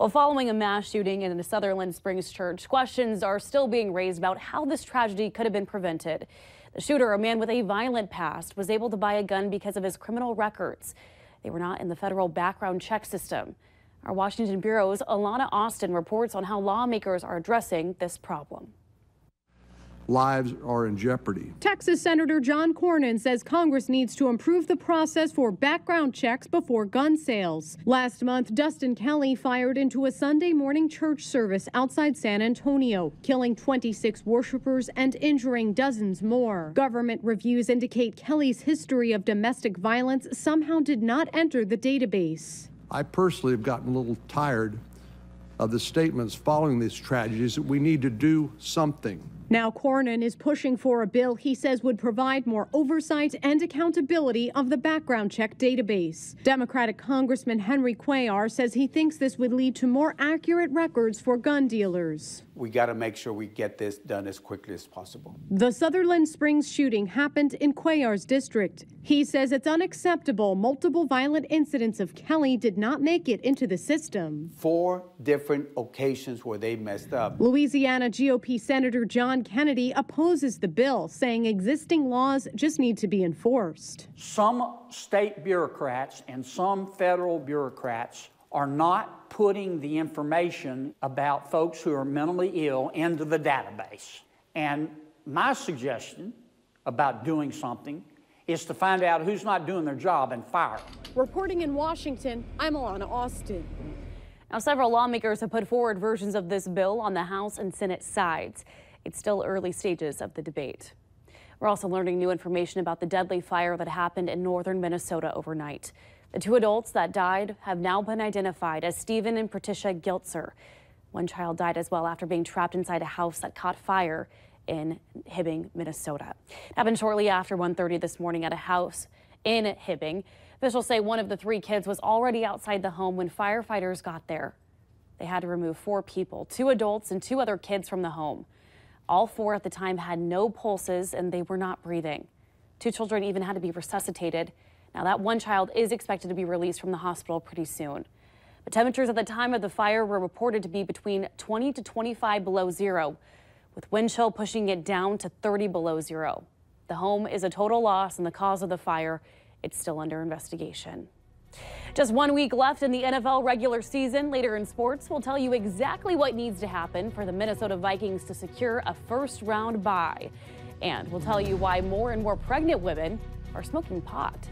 Well, following a mass shooting in the Sutherland Springs church, questions are still being raised about how this tragedy could have been prevented. The shooter, a man with a violent past, was able to buy a gun because of his criminal records. They were not in the federal background check system. Our Washington Bureau's Alana Austin reports on how lawmakers are addressing this problem. Lives are in jeopardy. Texas Senator John Cornyn says Congress needs to improve the process for background checks before gun sales. Last month, Dustin Kelly fired into a Sunday morning church service outside San Antonio, killing 26 worshipers and injuring dozens more. Government reviews indicate Kelly's history of domestic violence somehow did not enter the database. I personally have gotten a little tired of the statements following these tragedies that we need to do something. Now Cornyn is pushing for a bill he says would provide more oversight and accountability of the background check database. Democratic Congressman Henry Cuellar says he thinks this would lead to more accurate records for gun dealers. We got to make sure we get this done as quickly as possible. The Sutherland Springs shooting happened in Cuellar's district. He says it's unacceptable multiple violent incidents of Kelly did not make it into the system. 4 different occasions where they messed up. Louisiana GOP Senator John Kennedy opposes the bill, saying existing laws just need to be enforced. Some state bureaucrats and some federal bureaucrats are not putting the information about folks who are mentally ill into the database. And my suggestion about doing something is to find out who's not doing their job and fire them. Reporting in Washington, I'm Alana Austin. Now, several lawmakers have put forward versions of this bill on the House and Senate sides. It's still early stages of the debate. We're also learning new information about the deadly fire that happened in northern Minnesota overnight. The 2 adults that died have now been identified as Stephen and Patricia Giltzer. One child died as well after being trapped inside a house that caught fire in Hibbing, Minnesota. It happened shortly after 1:30 this morning at a house in Hibbing. Officials say one of the 3 kids was already outside the home when firefighters got there. They had to remove 4 people, 2 adults and 2 other kids from the home. All 4 at the time had no pulses and they were not breathing. 2 children even had to be resuscitated. Now that one child is expected to be released from the hospital pretty soon. But temperatures at the time of the fire were reported to be between 20 to 25 below zero, with wind chill pushing it down to 30 below zero. The home is a total loss and the cause of the fire, it's still under investigation. Just 1 week left in the NFL regular season. Later in sports, we'll tell you exactly what needs to happen for the Minnesota Vikings to secure a first-round bye. And we'll tell you why more and more pregnant women are smoking pot.